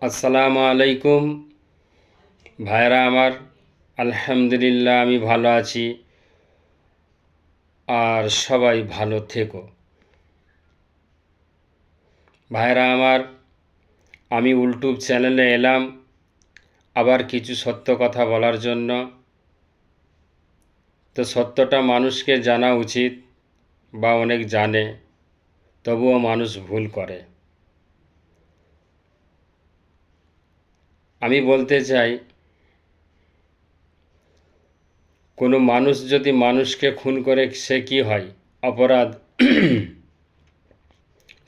আসসালামু আলাইকুম ভাইরা আমার। আলহামদুলিল্লাহ আমি ভালো আছি, আর সবাই ভালো থেকো। ভাইরা আমার, আমি ইউটিউব চ্যানেলে এলাম আবার কিছু সত্য কথা বলার জন্য। তো সত্যটা মানুষকে জানা উচিত, বা অনেক জানে, তবুও মানুষ ভুল করে। আমি বলতে চাই, কোনো মানুষ যদি মানুষকে খুন করে সে কি হয়? অপরাধ।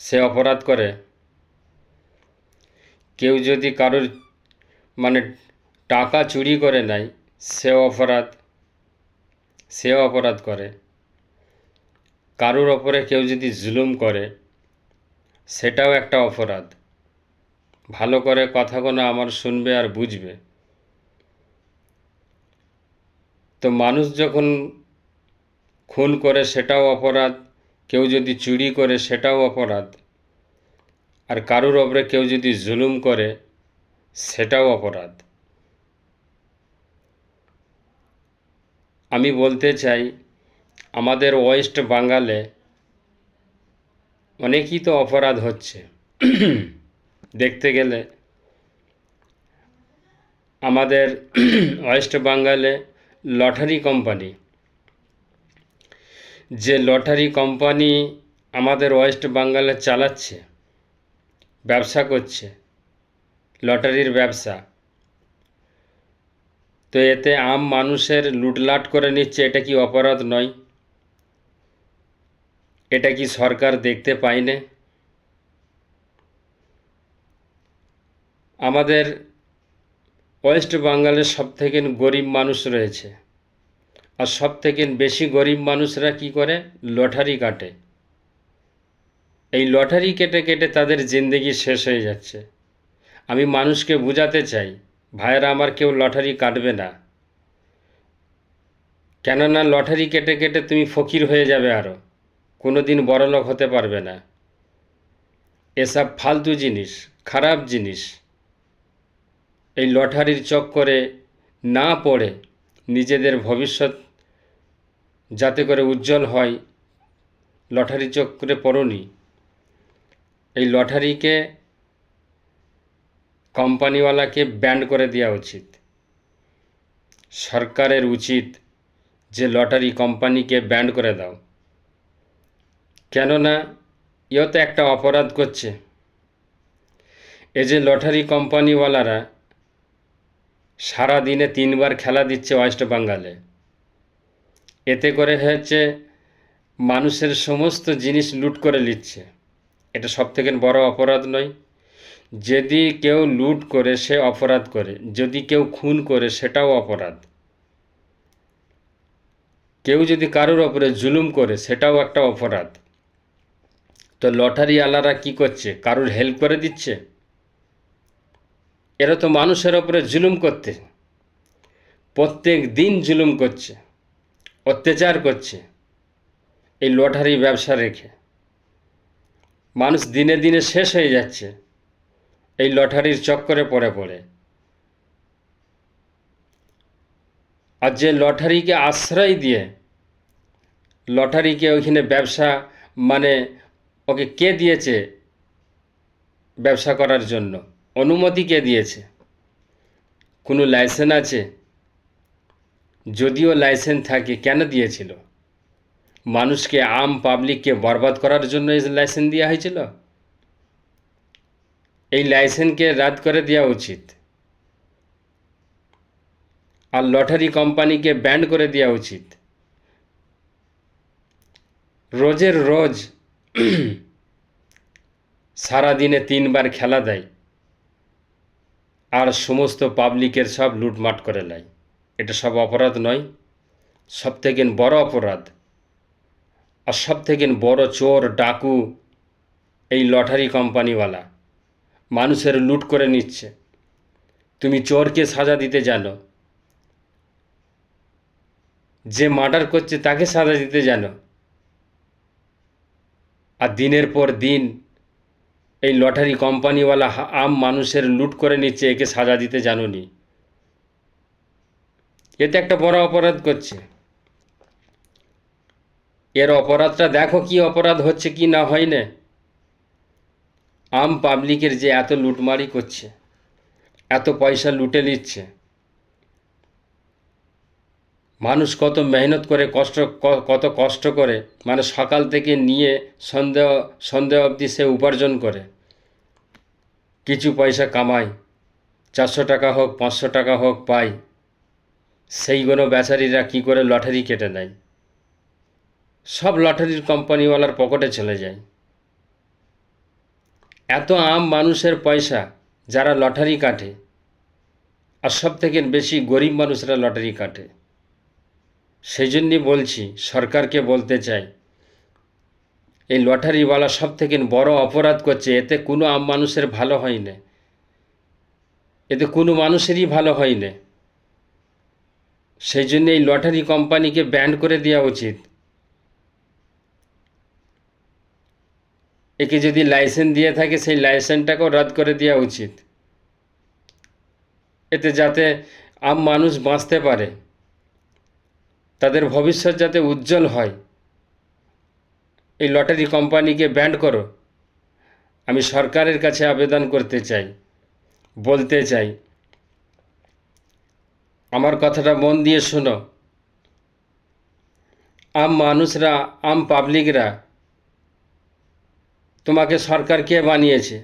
সে অপরাধ করে। কেউ যদি কারোর মানে টাকা চুরি করে নেয়, সেও অপরাধ করে। কারোর ওপরে কেউ যদি জুলুম করে, সেটাও একটা অপরাধ। ভালো করে কথাগুলো আমার শুনবে আর বুঝবে। তো মানুষ যখন খুন করে সেটাও অপরাধ, কেউ যদি চুরি করে সেটাও অপরাধ, আর কারোর ওপরে কেউ যদি জুলুম করে সেটাও অপরাধ। আমি বলতে চাই, আমাদের ওয়েস্ট বেঙ্গলে অনেকই তো অপরাধ হচ্ছে। দেখতে গেলে আমাদের ওয়েস্ট বেঙ্গলে লটারি কোম্পানি, যে লটারি কোম্পানি আমাদের ওয়েস্ট বেঙ্গলে চালাচ্ছে, ব্যবসা করছে, লটারির ব্যবসা, তো এতে আম মানুষের লুটলাট করে নিচ্ছে। এটা কি অপরাধ নয়? এটা কি সরকার দেখতে পায় না? আমাদের ওয়েস্ট বেঙ্গলে সবথেকে গরিব মানুষ রয়েছে, আর সবথেকে বেশি গরিব মানুষরা কি করে? লটারি কাটে। এই লটারি কেটে কেটে তাদের জিন্দেগি শেষ হয়ে যাচ্ছে। আমি মানুষকে বোঝাতে চাই, ভাইয়েরা আমার, কেউ লটারি কাটবে না। কেননা লটারি কেটে কেটে তুমি ফকির হয়ে যাবে, আরও কোনো দিন বড়লোক হতে পারবে না। এসব ফালতু জিনিস, খারাপ জিনিস। এই লটারির চক্করে না পড়ে নিজেদের ভবিষ্যৎ যাতে করে উজ্জ্বল হয়, লটারি চক্করে পড়নি। এই লটারিকে কোম্পানিওয়ালাকে ব্যান্ড করে দেওয়া উচিত। সরকারের উচিত যে লটারি কোম্পানিকে ব্যান্ড করে দাও। কেননা এও তো একটা অপরাধ করছে। এই যে লটারি কোম্পানিওয়ালারা সারা দিনে 3বার খেলা দিচ্ছে ওয়েস্ট বেঙ্গলে, এতে করে হচ্ছে মানুষের সমস্ত জিনিস লুট করে নিচ্ছে। এটা সবথেকে বড় অপরাধ নয়? যদি কেউ লুট করে সে অপরাধ করে, যদি কেউ খুন করে সেটাও অপরাধ, কেউ যদি কারোর ওপরে জুলুম করে সেটাও একটা অপরাধ। তো লটারিওয়ালারা কি করছে? কারোর হেল্প করে দিচ্ছে? এরা তো মানুষের ওপরে জুলুম করতে, প্রত্যেক দিন জুলুম করছে, অত্যাচার করছে। এই লটারি ব্যবসা রেখে মানুষ দিনে দিনে শেষ হয়ে যাচ্ছে এই লটারির চক্করে পড়ে পড়ে। আর যে লটারিকে আশ্রয় দিয়ে, লটারিকে ওইখানে ব্যবসা, মানে ওকে কে দিয়েছে ব্যবসা করার জন্য? অনুমতি কে দিয়েছে? কোনো লাইসেন্স আছে? যদিও লাইসেন্স থাকে, কেন দিয়েছিল? মানুষকে, আম পাবলিককে বরবাদ করার জন্য এই লাইসেন্স দেওয়া হয়েছিল? এই লাইসেন্সকে রাদ করে দেওয়া উচিত, আর লটারি কোম্পানিকে ব্যান্ড করে দেওয়া উচিত। রোজের রোজ সারাদিনে 3বার খেলা দেয়, আর সমস্ত পাবলিকের সব লুটমাট করে নেয়। এটা সব অপরাধ নয়? সবথেকে বড় অপরাধ। আর সবথেকে বড় চোর ডাকু এই লটারি কোম্পানিওয়ালা, মানুষের লুট করে নিচ্ছে। তুমি চোরকে সাজা দিতে জানো, যে মার্ডার করছে তাকে সাজা দিতে জানো, আর দিনের পর দিন এই লটারি কোম্পানিওয়ালা আম মানুষের লুট করে নিচ্ছে, একে সাজা দিতে জানুনি। এতে একটা বড় অপরাধ করছে। এর অপরাধটা দেখো কি অপরাধ হচ্ছে কি না হয় না। আম পাবলিকের যে এত লুটমারি করছে, এত পয়সা লুটে নিচ্ছে, মানুষ কত মেহনত করে কত কষ্ট করে, মানে সকাল থেকে নিয়ে সন্ধ্যা অবধি সে উপার্জন করে, কিছু পয়সা কামায়, 400 টাকা হোক 500 টাকা হোক পায়, সেইগুলো বেচারিরা কি করে লটারি কেটে নেয়, সব লটারির কোম্পানিওয়ালার পকেটে চলে যায়। এত আম মানুষের পয়সা যারা লটারি কাটে, আর সব থেকে বেশি গরিব মানুষরা লটারি কাটে। সেই জন্যই বলছি, সরকারকে বলতে চাই, এই লটারিওয়ালা সব থেকে বড় অপরাধ করছে। এতে কোনো আম মানুষের ভালো হয় না, এতে কোনো মানুষেরই ভালো হয় না। সেই জন্য এই লটারি কোম্পানিকে ব্যান করে দেওয়া উচিত। একে যদি লাইসেন্স দিয়ে থাকে, সেই লাইসেন্সটাকেও রদ করে দেওয়া উচিত, এতে যাতে আম মানুষ বাঁচতে পারে, তাদের ভবিষ্যৎ যাতে উজ্জ্বল হয়। এই লটারি কোম্পানিকে ব্যান করো। আমি সরকারের কাছে আবেদন করতে চাই, বলতে চাই, আমার কথাটা মন দিয়ে শোনো। আম মানুষরা, আম পাবলিকরা, তোমাকে সরকার কে বানিয়েছে?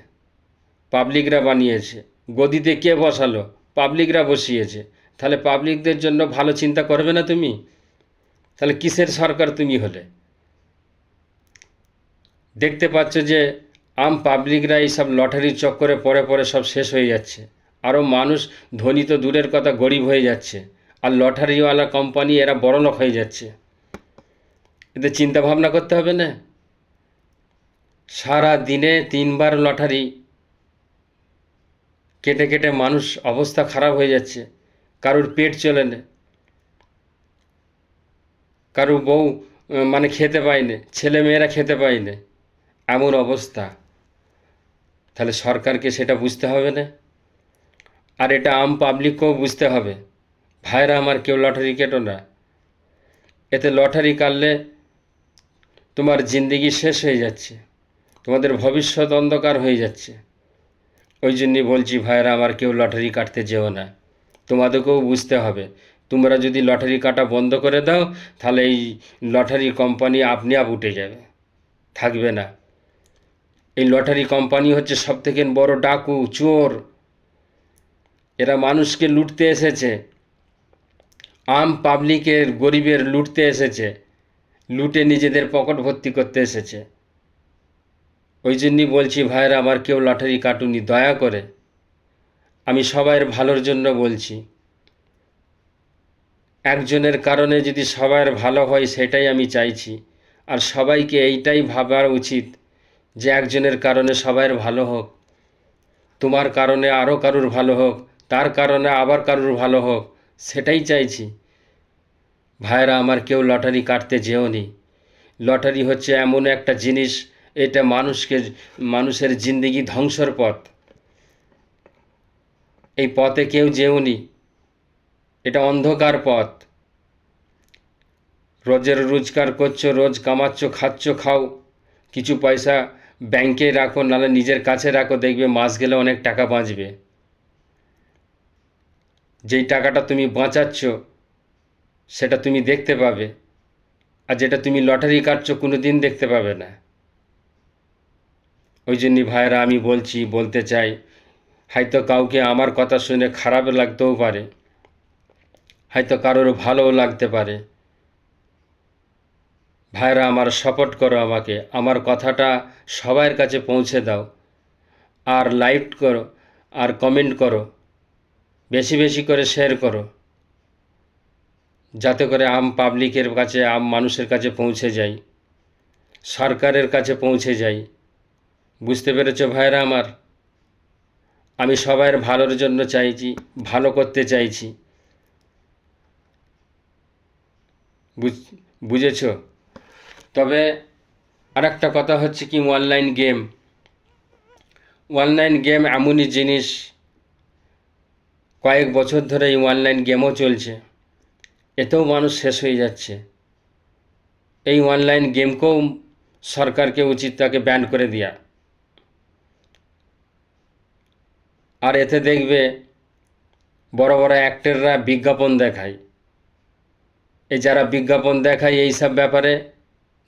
পাবলিকরা বানিয়েছে। গদিতে কে বসালো? পাবলিকরা বসিয়েছে। তাহলে পাবলিকদের জন্য ভালো চিন্তা করবে না তুমি? তাহলে কিসের সরকার তুমি হলে? দেখতে পাচ্ছ যে আম পাবলিকরা এইসব লটারির চক্করে পরে পরে সব শেষ হয়ে যাচ্ছে। আরও মানুষ, ধনী তো দূরের কথা, গরিব হয়ে যাচ্ছে। আর লটারিওয়ালা কোম্পানি এরা বড়লোক হয়ে যাচ্ছে। এতে চিন্তা ভাবনা করতে হবে না? সারা দিনে 3বার লটারি কেটে কেটে মানুষ অবস্থা খারাপ হয়ে যাচ্ছে। কারুর পেট চলে না, কারুর বউ মানে খেতে পায় না, ছেলে মেয়েরা খেতে পায় না, এমন অবস্থা। তাহলে সরকারকে সেটা বুঝতে হবে না? আর এটা আম পাবলিককেও বুঝতে হবে। ভাইরা আমার, কেউ লটারি কেটো না। এতে লটারি কাটলে তোমার জিন্দেগি শেষ হয়ে যাচ্ছে, তোমাদের ভবিষ্যৎ অন্ধকার হয়ে যাচ্ছে। ওই জন্যই বলছি, ভাইরা আমার, কেউ লটারি কাটতে যেও না। তোমাদেরকেও বুঝতে হবে। তোমরা যদি লটারি কাটা বন্ধ করে দাও, তাহলে এই লটারি কোম্পানি আপনি আপ উঠে যাবে, থাকবে না। এই লটারি কোম্পানি হচ্ছে সবথেকে বড় ডাকু, চোর। এরা মানুষকে লুটতে এসেছে, আম পাবলিকের, গরিবের লুটতে এসেছে, লুটে নিজেদের পকেট ভর্তি করতে এসেছে। ওই জন্যই বলছি, ভাইরা আমার, কেউ লটারি কাটুনি, দয়া করে। আমি সবাইয়ের ভালোর জন্য বলছি। একজনের কারণে যদি সবার ভালো হয়, সেটাই আমি চাইছি। আর সবাইকে এইটাই ভাবা উচিত যে একজনের কারণে সবার ভালো হোক, তোমার কারণে আরও কারুর ভালো হোক, তার কারণে আবার কারুর ভালো হোক, সেটাই চাইছি। ভাইরা আমার, কেউ লটারি কাটতে যেওনি। লটারি হচ্ছে এমন একটা জিনিস, এটা মানুষের জিন্দেগি ধ্বংসর পথ। এই পথে কেউ যেওনি, এটা অন্ধকার পথ। রোজের রোজগার করছো, রোজ কামাচ্ছ, খাচ্ছ, খাও, কিছু পয়সা ব্যাংকে রাখো, নাহলে নিজের কাছে রাখো, দেখবে মাস গেলে অনেক টাকা বাঁচবে। যেই টাকাটা তুমি বাঁচাচ্ছ, সেটা তুমি দেখতে পাবে। আর যেটা তুমি লটারি কাটছো, কোনো দিন দেখতে পাবে না। ওই জন্যই ভাইয়েরা আমি বলতে চাই, হয়তো কাউকে আমার কথা শুনে খারাপ লাগতেও পারে, হয়তো কারোর ভালোও লাগতে পারে। ভাইরা আমার, সাপোর্ট করো আমাকে, আমার কথাটা সবার কাছে পৌঁছে দাও, আর লাইক করো, আর কমেন্ট করো, বেশি বেশি করে শেয়ার করো, যাতে করে আম পাবলিকের কাছে, আম মানুষের কাছে পৌঁছে যাই, সরকারের কাছে পৌঁছে যাই। বুঝতে পেরেছো ভাইরা আমার? আমি সবার ভালোর জন্য চাইছি, ভালো করতে চাইছি। বুঝেছো? তবে আর একটা কথা হচ্ছে কি, অনলাইন গেম, অনলাইন গেম এমনই জিনিস, কয়েক বছর ধরে এই অনলাইন গেমও চলছে, এতেও মানুষ শেষ হয়ে যাচ্ছে। এই অনলাইন গেমকেও সরকারকে উচিত তাকে ব্যান করে দেওয়া। আর এতে দেখবে বড় বড় অ্যাক্টররা বিজ্ঞাপন দেখায়, এই যারা বিজ্ঞাপন দেখায় এই সব ব্যাপারে,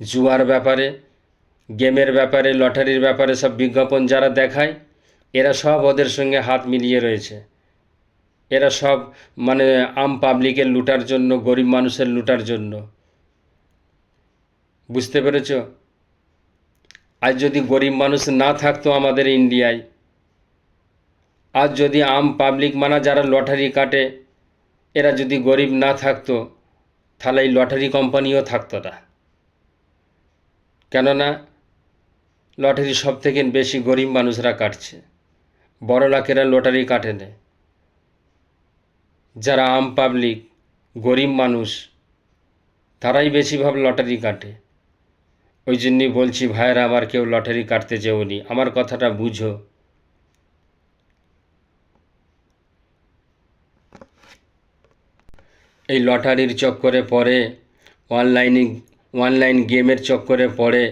জুয়ার ব্যাপারে, গেমের ব্যাপারে, লটারির ব্যাপারে সব বিজ্ঞাপন যারা দেখায়, এরা সব ওদের সঙ্গে হাত মিলিয়ে রয়েছে। এরা সব মানে আম পাবলিকের লুটার জন্য, গরিব মানুষের লুটার জন্য। বুঝতে পেরেছ? আজ যদি গরিব মানুষ না থাকতো আমাদের ইন্ডিয়ায়, আজ যদি আম পাবলিক মানে যারা লটারি কাটে এরা যদি গরিব না থাকতো, তাহলে এই লটারি কোম্পানিও থাকতো না। কেননা লটারি সব থেকে বেশি গরিব মানুষরা কাটছে, বড়লোকেরা লটারি কাটে না। যারা আম পাবলিক, গরিব মানুষ, তারাই বেশিরভাগ লটারি কাটে। ওই জন্যই বলছি ভাইয়েরা আমার, কেউ লটারি কাটতে যেওনি, আমার কথাটা বুঝো। এই লটারির চক্করে পড়ে, অনলাইন গেমের চক্করে পড়ে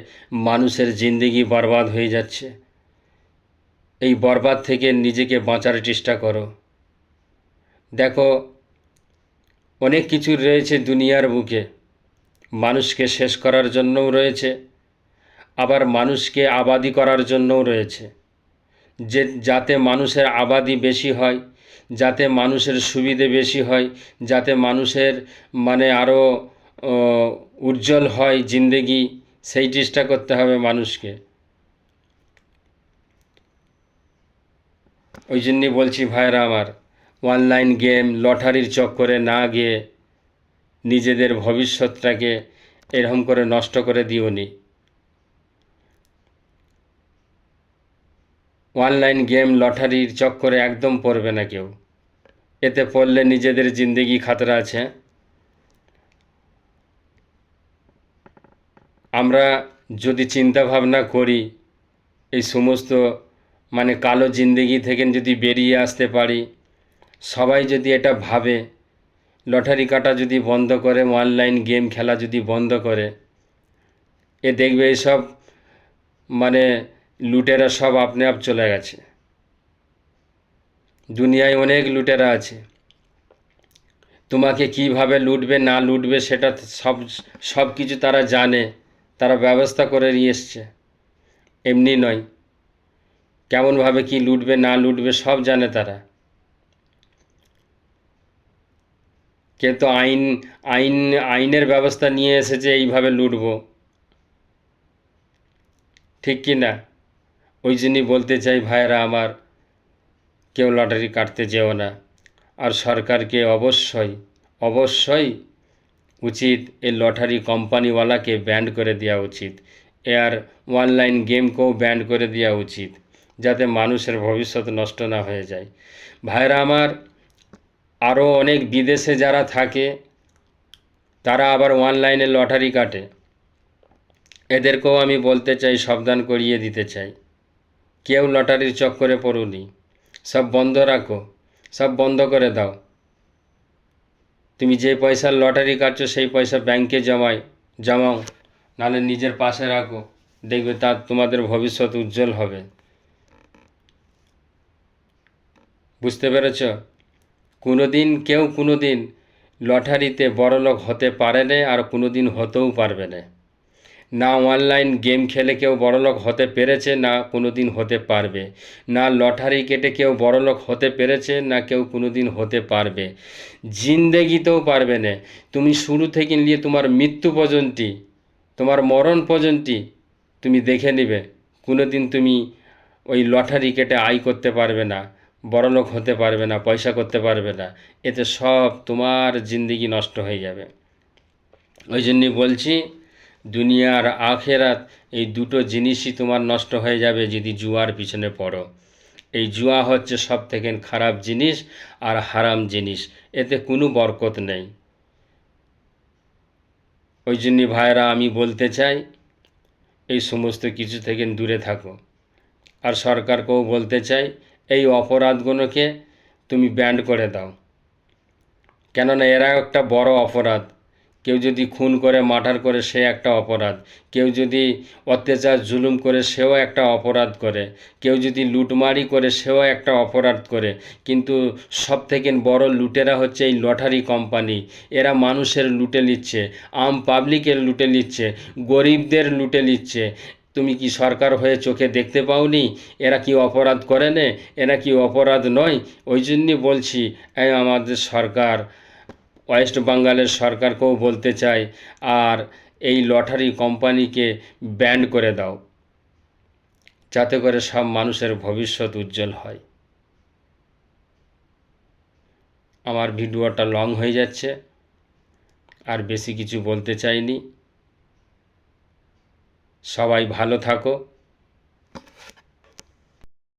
মানুষের জিন্দেগি বরবাদ হয়ে যাচ্ছে। এই বরবাদ থেকে নিজেকে বাঁচার চেষ্টা করো। দেখো, অনেক কিছু রয়েছে দুনিয়ার বুকে, মানুষকে শেষ করার জন্যও রয়েছে, আবার মানুষকে আবাদি করার জন্যও রয়েছে। যাতে মানুষের আবাদি বেশি হয়, যাতে মানুষের সুবিধে বেশি হয়, যাতে মানুষের মানে আরও উজ্জ্বল হয় জিন্দেগি, সেই চেষ্টা করতে হবে মানুষকে। ওই জন্যই বলছি ভাইরা আমার, অনলাইন গেম লটারির চক্করে না গিয়ে নিজেদের ভবিষ্যৎটাকে এরকম করে নষ্ট করে দিওনি। অনলাইন গেম লটারির চক্করে একদম পড়বে না কেউ, এতে পড়লে নিজেদের জিন্দেগি খাতরা আছে। আমরা যদি চিন্তা ভাবনা করি, এই সমস্ত মানে কালো জিন্দেগি থেকে যদি বেরিয়ে আসতে পারি, সবাই যদি এটা ভাবে, লটারি কাটা যদি বন্ধ করে, অনলাইন গেম খেলা যদি বন্ধ করে, এ দেখবে এইসব মানে লুটেরা সব আপনি আপ চলে গেছে। দুনিয়ায় অনেক লুটেরা আছে, তোমাকে কিভাবে লুটবে না লুটবে সেটা সব কিছু তারা জানে, তারা ব্যবস্থা করে নিয়ে এসছে। এমনি নয়, কেমনভাবে কি লুটবে না লুটবে সব জানে তারা। কিন্তু আইনের ব্যবস্থা নিয়ে এসেছে এইভাবে লুটব, ঠিক কি না? ওই জন্যই বলতে চাই ভাইয়েরা আমার, কেউ লটারি কাটতে যেও না। আর সরকারকে অবশ্যই উচিত এই লটারি কোম্পানিওয়ালাকে ব্যান করে দেওয়া উচিত, আর অনলাইন গেমকেও ব্যান করে দেওয়া উচিত, যাতে মানুষের ভবিষ্যৎ নষ্ট না হয়ে যায়। ভাইরা আমার, আরও অনেক বিদেশে যারা থাকে তারা আবার অনলাইনে লটারি কাটে, এদেরকেও আমি বলতে চাই, সাবধান করিয়ে দিতে চাই, কেউ লটারির চক্করে পড়ুনি, সব বন্ধ রাখো, সব বন্ধ করে দাও। তুমি যে পয়সার লটারি কাটছো সেই পয়সা ব্যাংকে জমাও, নাহলে নিজের পাশে রাখো, দেখবে তা তোমাদের ভবিষ্যৎ উজ্জ্বল হবে। বুঝতে পেরেছ? কেউ কোনো দিন লটারিতে বড়লোক হতে পারে না, আর কোনো দিন হতেও পারবে না। না অনলাইন গেম খেলে কেউ বড়লোক হতে পেরেছে, না কোনো দিন হতে পারবে। না লটারি কেটে কেউ বড়লোক হতে পেরেছে, না কেউ কোনো দিন হতে পারবে। জিন্দেগিতেও পারবে না। তুমি শুরু থেকে নিয়ে তোমার মৃত্যু পর্যন্ত, তোমার মরণ পর্যন্ত তুমি দেখে নেবে, কোনো দিন তুমি ওই লটারি কেটে আয় করতে পারবে না, বড়লোক হতে পারবে না, পয়সা করতে পারবে না। এতে সব তোমার জিন্দেগি নষ্ট হয়ে যাবে। ওই জন্যই বলছি, দুনিয়া আর আখেরাত এই দুটো জিনিসই তোমার নষ্ট হয়ে যাবে যদি জুয়ার পিছনে পড়ো। এই জুয়া হচ্ছে সব থেকে খারাপ জিনিস আর হারাম জিনিস, এতে কোনো বরকত নেই। ওই জন্যই ভাইরা আমি বলতে চাই, এই সমস্ত কিছু থেকে দূরে থাকো। আর সরকারকেও বলতে চাই এই অপরাধগুলোকে তুমি ব্যান্ড করে দাও, কেননা এরা একটা বড় অপরাধ। কেউ যদি খুন করে মার্ডার করে সে একটা অপরাধ, কেউ যদি অত্যাচার জুলুম করে সেও একটা অপরাধ করে, কেউ যদি লুটমারি করে সেও একটা অপরাধ করে। কিন্তু সবথেকে বড় লুটেরা হচ্ছে এই লটারি কোম্পানি। এরা মানুষের লুটে নিচ্ছে, আম পাবলিকের লুটে নিচ্ছে, গরিবদের লুটে নিচ্ছে। তুমি কি সরকার হয়ে চোখে দেখতে পাওনি এরা কি অপরাধ করে না? এরা কি অপরাধ নয়? ওই জন্যই বলছি আমাদের সরকার, ওয়েস্ট বেঙ্গলের সরকারকেও বলতে চাই, আর এই লটারি কোম্পানিকে ব্যান করে দাও, যাতে করে সব মানুষের ভবিষ্যৎ উজ্জ্বল হয়। আমার ভিডিওটা লং হয়ে যাচ্ছে, আর বেশি কিছু বলতে চাইনি। সবাই ভালো থাকো।